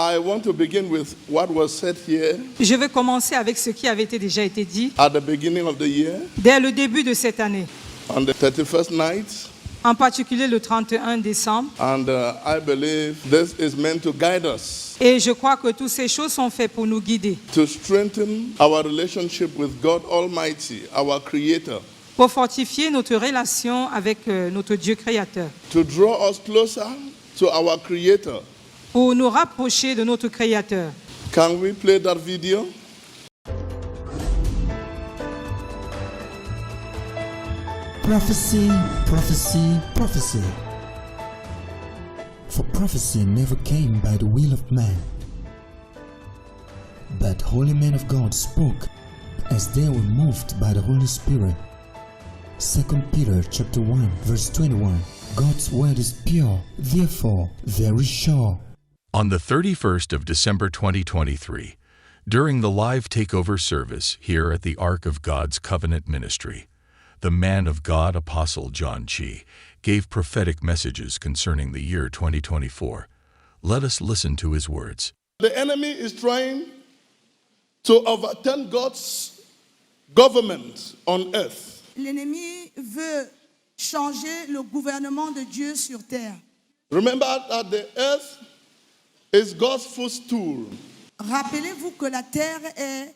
I want to begin with what was said here Je vais commencer avec ce qui avait déjà été dit at the beginning of the year, dès le début de cette année, on the 31st night. en particulier le 31 décembre. And I believe this is meant to guide us, Et je crois que toutes ces choses sont faites pour nous guider, to strengthen our relationship with God Almighty, our Creator, pour fortifier notre relation avec notre Dieu créateur, to draw us closer to our Creator. pour nous rapprocher de notre créateur. Can we play that video? Prophecy, prophecy, prophecy. For prophecy never came by the will of man, but holy men of God spoke as they were moved by the Holy Spirit. 2 Peter chapter 1 verse 21. God's word is pure, therefore very sure. On the 31st of December 2023, during the live takeover service here at the Ark of God's Covenant Ministry, the man of God Apostle John Chi gave prophetic messages concerning the year 2024. Let us listen to his words. The enemy is trying to overturn God's government on earth. L'ennemi veut changer le gouvernement de Dieu sur terre. Remember that the earth is God's footstool. Rappelez-vous que la terre est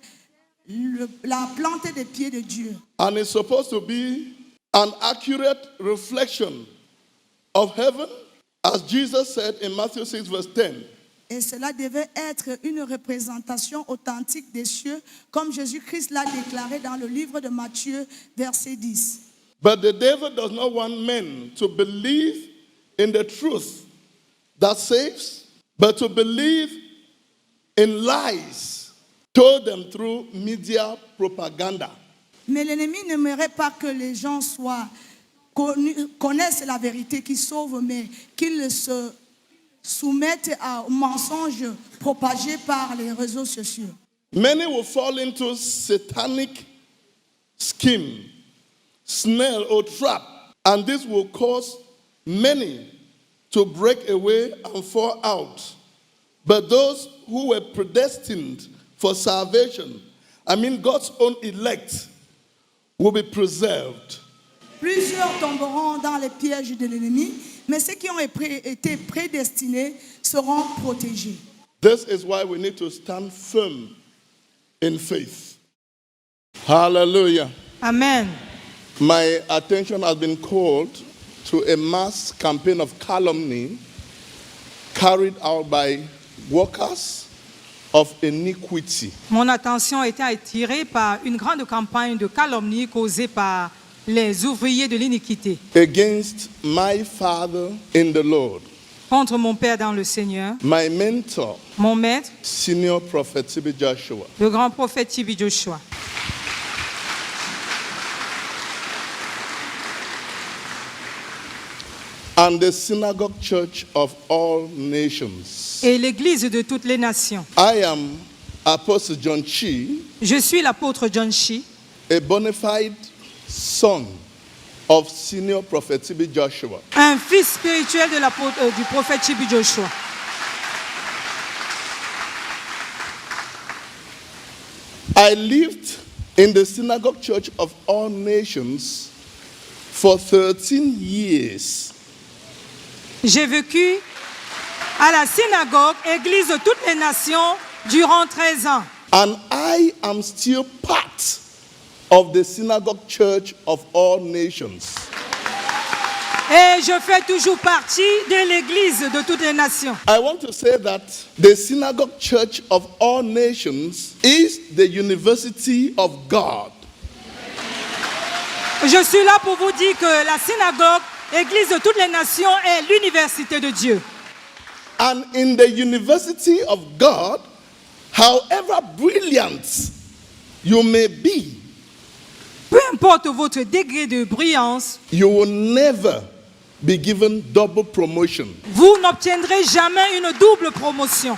la plante des pieds de Dieu. And it's supposed to be an accurate reflection of heaven, as Jesus said in Matthew 6 verse 10. Et cela devait être une représentation authentique des cieux, comme Jésus-Christ l'a déclaré dans le livre de Matthieu, verset 10. But the devil does not want men to believe in the truth that saves, but to believe in lies told them through media propaganda. Mais l'ennemi n'aimerait pas que les gens connaissent la vérité qui sauve, mais qu'ils se soumettent aux mensonges propagés par les réseaux sociaux. Many will fall into satanic scheme, snare or trap, and this will cause many to break away and fall out. But those who were predestined for salvation, God's own elect, will be preserved. Plusieurs tomberont dans les pièges de l'ennemi, mais ceux qui ont été prédestinés seront protégés. This is why we need to stand firm in faith. Hallelujah. Amen. My attention has been called to a mass campaign of calumny carried out by workers of iniquity. Mon attention a été attirée par une grande campagne de calomnie causée par les ouvriers de l'iniquité Against my father in the Lord, contre mon Père dans le Seigneur, my mentor, mon maître, senior prophet T.B. Joshua. le grand prophète T.B. Joshua. And the synagogue church of all nations. Et l'Église de toutes les nations. I am Apostle John Chi, Je suis l'apôtre John Chi, a bona fide son of senior prophet T.B. Joshua. un fils spirituel de du prophète T.B. Joshua. I lived in the synagogue church of all nations for 13 years. J'ai vécu à la synagogue, église de toutes les nations, durant 13 ans. And I am still part of the synagogue church of all nations. Et je fais toujours partie de l'église de toutes les nations. I want to say that the synagogue church of all nations is the university of God. Je suis là pour vous dire que la synagogue, église de toutes les nations, est l'université de Dieu. And in the university of God, however brilliant you may be, Peu importe votre degré de brillance, you will never be given double promotion. vous n'obtiendrez jamais une double promotion.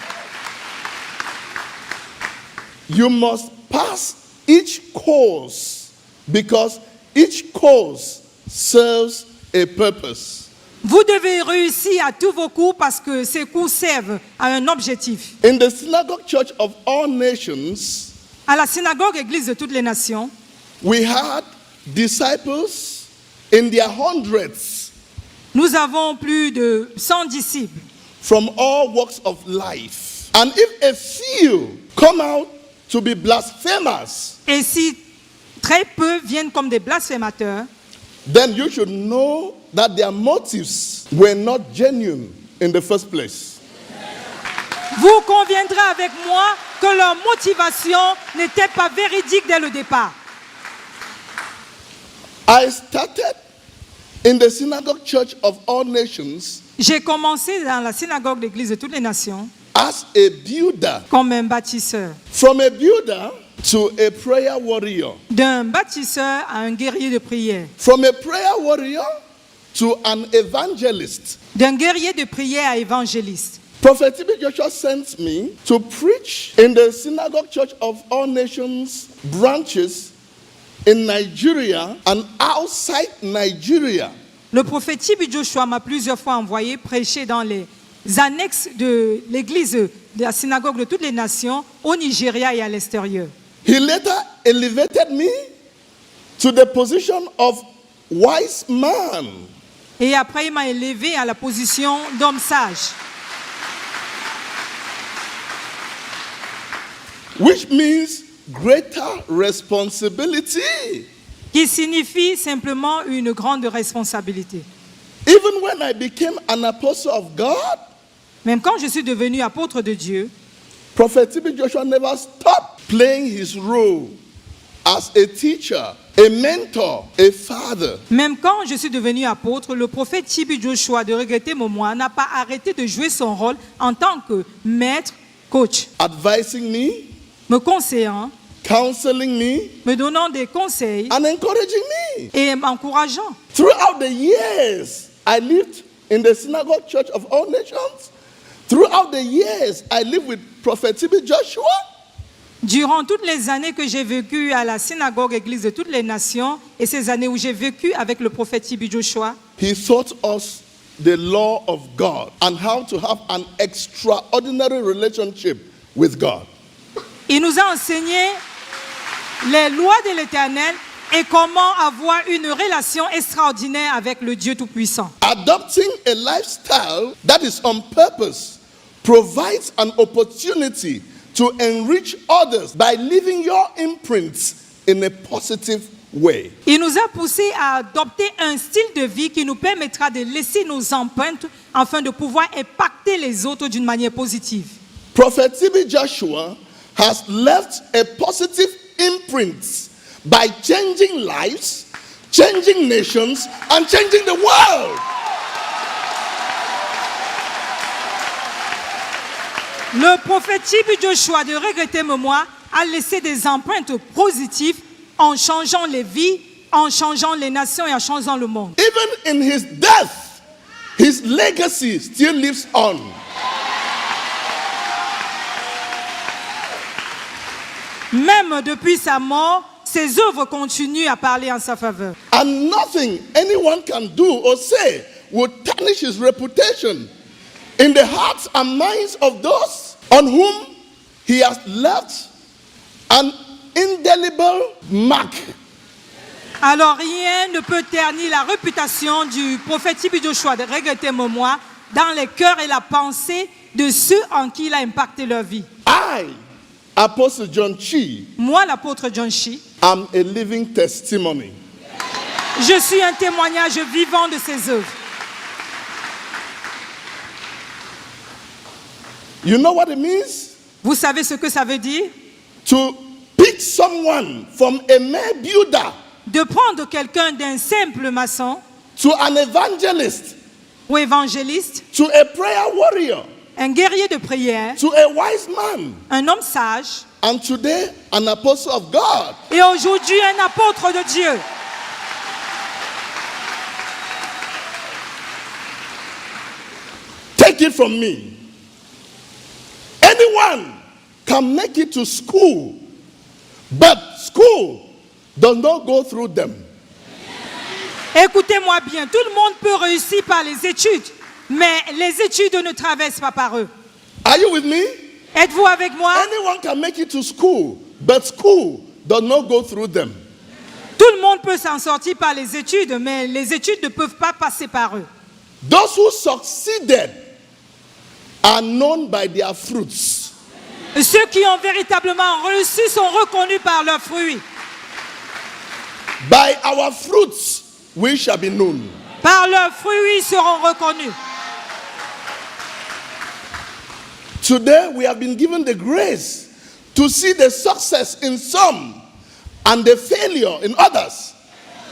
You must pass each course because each course serves a purpose. Vous devez réussir à tous vos cours parce que ces cours servent à un objectif. In the Synagogue Church of All Nations, À la synagogue Église de toutes les nations, we had disciples in their hundreds nous avons plus de 100 disciples from all walks of life. And if a few come out to be blasphemers, et si très peu viennent comme des blasphémateurs, then you should know that their motives were not genuine in the first place. vous conviendrez avec moi que leur motivation n'était pas véridique dès le départ. I started in the Synagogue Church of All Nations J'ai commencé dans la synagogue de l'Église de toutes les nations as a builder. comme un bâtisseur. From a builder to a prayer warrior. D'un bâtisseur à un guerrier de prière. From a prayer warrior to an evangelist. D'un guerrier de prière à évangéliste. Prophet T.B. Joshua sent me to preach in the Synagogue Church of All Nations branches in Nigeria and outside Nigeria. Le prophète T.B. Joshua m'a plusieurs fois envoyé prêcher dans les annexes de l'église de la synagogue de toutes les nations au Nigeria et à l'extérieur. He later elevated me to the position of wise man. Et après, il m'a élevé à la position d'homme sage. Which means greater responsibility. Qui signifie simplement une grande responsabilité. Even when I became an apostle of God, Même quand je suis devenu apôtre de Dieu, Prophet T.B. Joshua never stopped playing his role as a teacher, a mentor, a father. même quand je suis devenu apôtre, le prophète T.B. Joshua de regretter mon moi n'a pas arrêté de jouer son rôle en tant que maître, coach, Advising me, me conseillant, counseling me, me donnant des conseils and encouraging me. et m'encourageant. Throughout the years I lived in the Synagogue Church of All Nations, throughout the years I lived with Prophet T.B. Joshua, Durant toutes les années que j'ai vécues à la synagogue Église de toutes les nations et ces années où j'ai vécu avec le prophète T.B. Joshua, he taught us the law of God and how to have an extraordinary relationship with God. il nous a enseigné les lois de l'Éternel et comment avoir une relation extraordinaire avec le Dieu Tout-Puissant. Adopting a lifestyle that is on purpose provides an opportunity to enrich others by leaving your imprints in a positive way. Il nous a poussés à adopter un style de vie qui nous permettra de laisser nos empreintes afin de pouvoir impacter les autres d'une manière positive. Prophet T.B. Joshua has left a positive imprint by changing lives, changing nations, and changing the world. Le prophète T.B. Joshua de regretter moi a laissé des empreintes positives en changeant les vies, en changeant les nations et en changeant le monde. Even in his death, his legacy still lives on. Même depuis sa mort, ses œuvres continuent à parler en sa faveur. And nothing anyone can do or say will tarnish his reputation in the hearts and minds of those on whom he has left an indelible mark. Alors rien ne peut ternir la réputation du prophète T.B. Joshua de regretter moi dans les cœurs et la pensée de ceux en qui il a impacté leur vie. I, Apostle John Chi, Moi, l'apôtre John Chi, am a living testimony. je suis un témoignage vivant de ses œuvres. You know what it means? Vous savez ce que ça veut dire? To pick someone from a mere builder De prendre quelqu'un d'un simple maçon to an evangelist, ou évangéliste, to a prayer warrior, un guerrier de prière, to a wise man, un homme sage and today an apostle of God. et aujourd'hui un apôtre de Dieu. Take it from me. Anyone can make it to school, but school does not go through them. Écoutez-moi bien, tout le monde peut réussir par les études, mais les études ne traversent pas par eux. Are you with me? Êtes-vous avec moi? Anyone can make it to school, but school does not go through them. Tout le monde peut s'en sortir par les études, mais les études ne peuvent pas passer par eux. Those who succeeded are known by their fruits. Ceux qui ont véritablement réussi sont reconnus par leurs fruits. By our fruits we shall be known. Par leurs fruits, ils seront reconnus. Today we have been given the grace to see the success in some and the failure in others.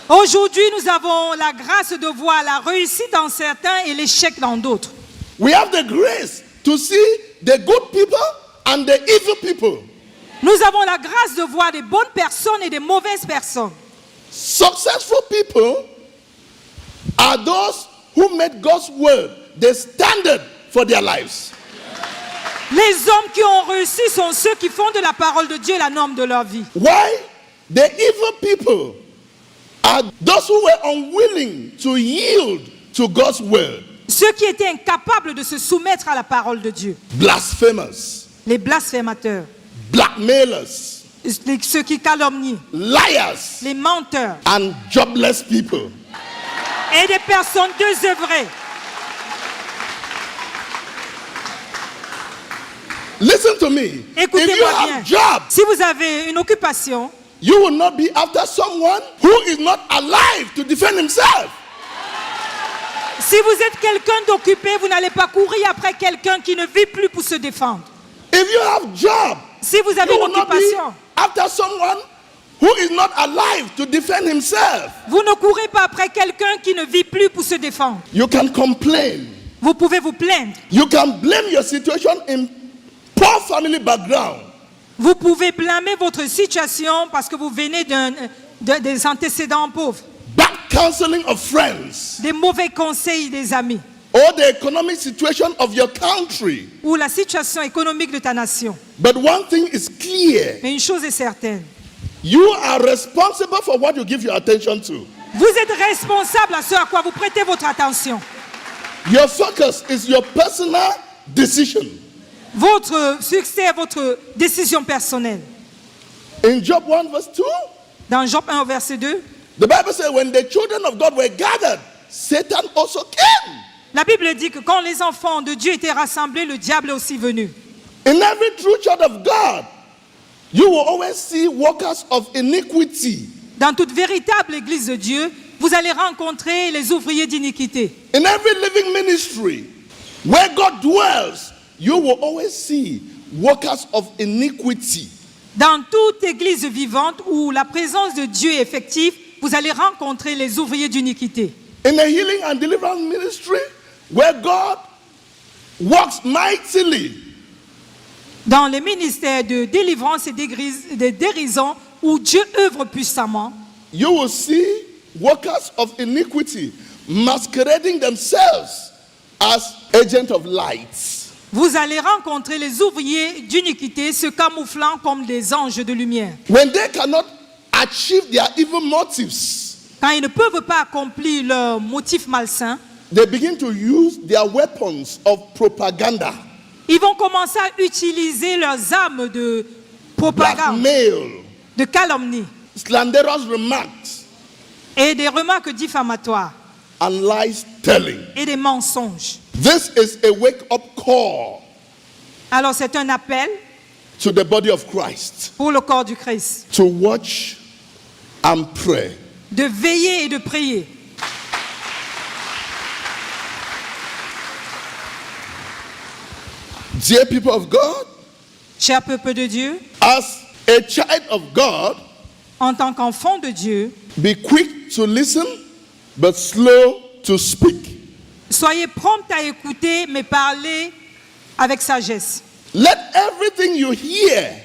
Aujourd'hui, nous avons la grâce de voir la réussite en certains et l'échec dans d'autres. We have the grace to see the good people and the evil people. Nous avons la grâce de voir des bonnes personnes et des mauvaises personnes. Successful people are those who made God's word the standard for their lives. Les hommes qui ont réussi sont ceux qui font de la parole de Dieu la norme de leur vie. Why? The evil people are those who were unwilling to yield to God's word. Ceux qui étaient incapables de se soumettre à la parole de Dieu. Blasphemers, Les blasphémateurs, blackmailers, ceux qui calomnient, liars, les menteurs and jobless people. et des personnes désœuvrées. Listen to me. If you Écoutez-moi bien. have job, Si vous avez une occupation, you will not be after someone who is not alive to defend himself. si vous êtes quelqu'un d'occupé, vous n'allez pas courir après quelqu'un qui ne vit plus pour se défendre. If you have job, Si vous avez you une will not be occupation, after someone who is not alive to defend himself. vous ne courez pas après quelqu'un qui ne vit plus pour se défendre. You can complain. Vous pouvez vous plaindre. You can blame your situation in poor family background. Vous pouvez blâmer votre situation parce que vous venez des antécédents pauvres, Bad counseling of friends, des mauvais conseils des amis, or the economic situation of your country. ou la situation économique de ta nation. But one thing is clear. Mais une chose est certaine, You are responsible for what you give your attention to. vous êtes responsable à ce à quoi vous prêtez votre attention. Your focus is your personal decision. Votre succès est votre décision personnelle. In Job 1 verse 2, Dans Job 1 verset 2, the Bible says when the children of God were gathered, Satan also came. la Bible dit que quand les enfants de Dieu étaient rassemblés, le diable est aussi venu. In every true child of God, you will always see workers of iniquity. Dans toute véritable église de Dieu, vous allez rencontrer les ouvriers d'iniquité. In every living ministry where God dwells, you will always see workers of iniquity. Dans toute église vivante où la présence de Dieu est effective, vous allez rencontrer les ouvriers d'iniquité. In a healing and deliverance ministry where God works mightily, Dans les ministères de délivrance et de guérison où Dieu œuvre puissamment, you will see workers of iniquity masquerading themselves as agents of light. vous allez rencontrer les ouvriers d'iniquité se camouflant comme des anges de lumière. When they cannot achieve their evil motives, Quand ils ne peuvent pas accomplir leurs motifs malsains, they begin to use their weapons of propaganda, ils vont commencer à utiliser leurs armes de propagande, blackmail, de calomnie slanderous remarks, et des remarques diffamatoires and lies telling. et des mensonges. This is a wake-up call Alors c'est un appel to the body of Christ pour le corps du Christ to watch and pray. de veiller et de prier. Dear people of God, Cher peuple de Dieu, as a child of God, en tant qu'enfant de Dieu, be quick to listen but slow to speak. soyez prompt à écouter, mais parlez avec sagesse. Let everything you hear,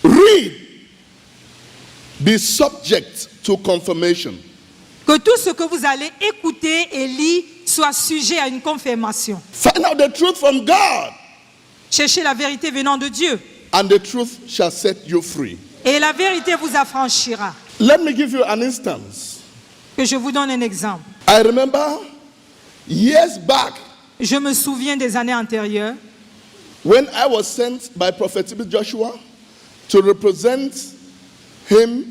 read, be subject to confirmation. Que tout ce que vous allez écouter et lire soit sujet à une confirmation. Find out the truth from God, Cherchez la vérité venant de Dieu, and the truth shall set you free. et la vérité vous affranchira. Let me give you an instance. Que je vous donne un exemple. I remember years back Je me souviens des années antérieures, when I was sent by Prophet T.B. Joshua to represent him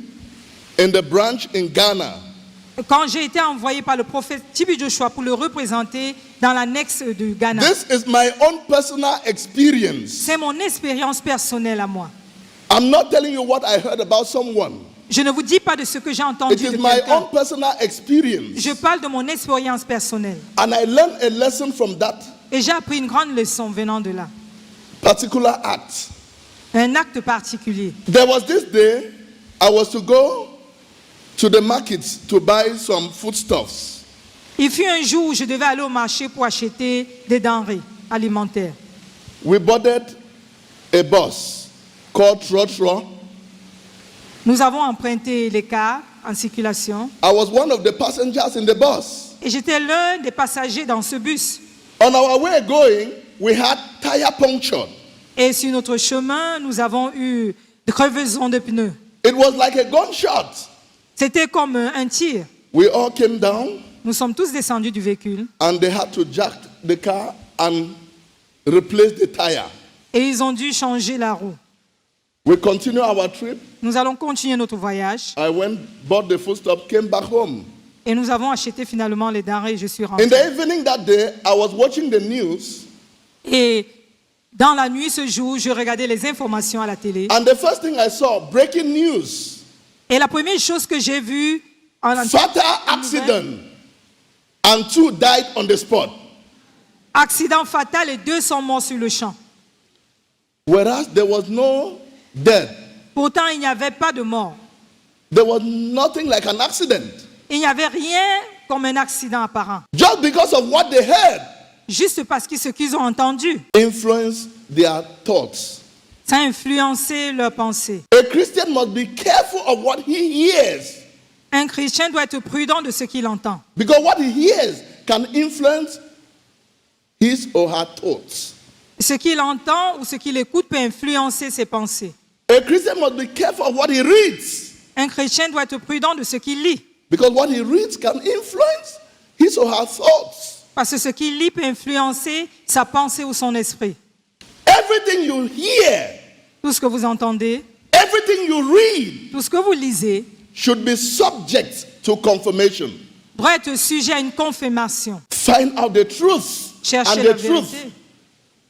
in the branch in Ghana. quand j'ai été envoyé par le prophète T.B. Joshua pour le représenter dans l'annexe du Ghana. This is my own personal experience. C'est mon expérience personnelle à moi. I'm not telling you what I heard about someone. Je ne vous dis pas de ce que j'ai entendu It is de my quelqu'un. own personal experience. Je parle de mon expérience personnelle. And I learned a lesson from that Et j'ai appris une grande leçon venant de là. particular act. Un acte particulier. There was this day I was to go to the market to buy some foodstuffs. Il fut un jour où je devais aller au marché pour acheter des denrées alimentaires. We boarded a bus called Trotro. Nous avons emprunté les cars en circulation I was one of the passengers in the bus. et j'étais l'un des passagers dans ce bus. On our way going, we had tire puncture. Et sur notre chemin, nous avons eu des crevaisons de pneus. It was like a gunshot. C'était comme un tir. We all came down Nous sommes tous descendus du véhicule and they had to jack the car and replace the tire. et ils ont dû changer la roue. We continued our trip. Nous allons continuer notre voyage I went, bought the foodstuff, came back home. et nous avons acheté finalement les denrées et je suis In rentré. the evening that day, I was watching the news, Et dans la nuit ce jour, je regardais les informations à la télé. and the first thing I saw, breaking news, Et la première chose que j'ai vue en fatal accident, and 2 died on the spot. accident fatal et 2 sont morts sur le champ. Whereas there was no death. Pourtant, il n'y avait pas de mort. There was nothing like an accident. Il n'y avait rien comme un accident apparent. Just because of what they heard Juste parce que ce qu'ils ont entendu, influenced their thoughts. ça a influencé leurs pensées. A Christian must be careful of what he hears, Un chrétien doit être prudent de ce qu'il entend. because what he hears can influence his or her thoughts. Ce qu'il entend ou ce qu'il écoute peut influencer ses pensées. A Christian must be careful of what he reads, Un chrétien doit être prudent de ce qu'il lit. because what he reads can influence his or her thoughts. Parce que ce qu'il lit peut influencer sa pensée ou son esprit. Everything you hear, Tout ce que vous entendez, everything you read tout ce que vous lisez, should be subject to confirmation. doit être sujet à une confirmation. Find out the truth, Cherchez and la the truth vérité.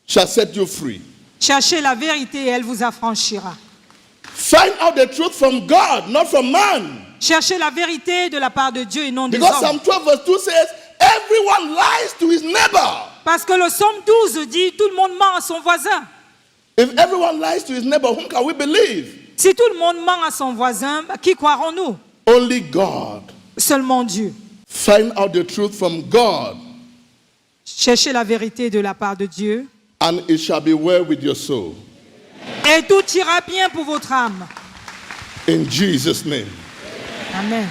shall set you free. Cherchez la vérité et elle vous affranchira. Find out the truth from God, not from man. Cherchez la vérité de la part de Dieu et non des Because hommes. Psalm 12 verse 2 says, everyone lies to his neighbor. Parce que le psaume 12 dit tout le monde ment à son voisin. If everyone lies to his neighbor, whom can we believe? Si tout le monde ment à son voisin, qui croirons-nous? Only God. Seulement Dieu. Find out the truth from God, Cherchez la vérité de la part de Dieu and it shall be well with your soul. et tout ira bien pour votre âme. In Jesus' name. Amen.